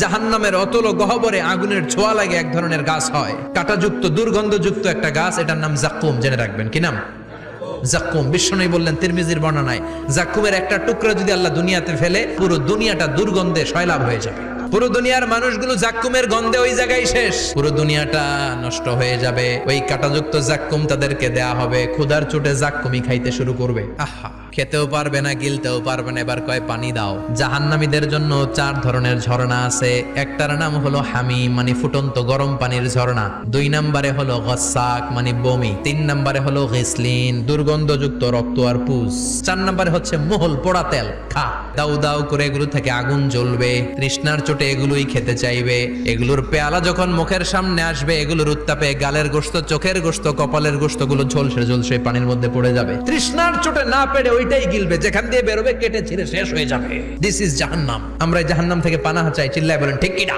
জাহান্নামের অতল গহ্বরে আগুনের ছোঁয়া লাগে এক ধরনের গাছ হয়, কাঁটাযুক্ত দুর্গন্ধযুক্ত একটা গাছ, এটার নাম জাক্কুম। জেনে রাখবেন কি নাম? জাক্কুম। বিশ্বনবী বললেন তিরমিজির বর্ণনায়, জাক্কুমের একটা টুকরা যদি আল্লাহ দুনিয়াতে ফেলে, পুরো দুনিয়াটা দুর্গন্ধে সয়লাব হয়ে যাবে। পুরো দুনিয়ার মানুষগুলো জাক্কুমের গন্ধে ওই জায়গায় শেষ, পুরো দুনিয়াটা নষ্ট হয়ে যাবে। ওই কাঁটাযুক্ত জাক্কুম তাদেরকে দেয়া হবে, ক্ষুধার চোটে জাক্কুমই খাইতে শুরু করবে। আহা, খেতেও পারবে না, গিলতেও পারবে না, এবার কয় পানি দাও। জাহান্নামীদের জন্য 4 ধরনের ঝর্ণা আছে। একটার নাম হলো হামিম, মানে ফুটন্ত গরম পানির ঝর্ণা। 2 নম্বরে হলো গসাক, মানে বমি। 3 নম্বরে হলো গিসলিন, দুর্গন্ধযুক্ত রক্ত আর পুজ। 4 নম্বরে হচ্ছে মোহল, পোড়া তেল। খা, দাউ দাউ করে এগুলো থেকে আগুন জ্বলবে, তৃষ্ণার চোটে এগুলোই খেতে চাইবে। এগুলোর পেয়ালা যখন মুখের সামনে আসবে, এগুলোর উত্তাপে গালের গোশত, চোখের গোশত, কপালের গোশত গুলো ঝলসে ঝলসে পানির মধ্যে পড়ে যাবে। তৃষ্ণার চোটে না পেরে ওইটাই গিলবে, যেখান দিয়ে বেরোবে কেটে ছিঁড়ে শেষ হয়ে যাবে। দিস ইজ জাহান্নাম। আমরা এই জাহান্নাম থেকে পানাহ চাই, চিল্লায় বলেন ঠিক কিনা?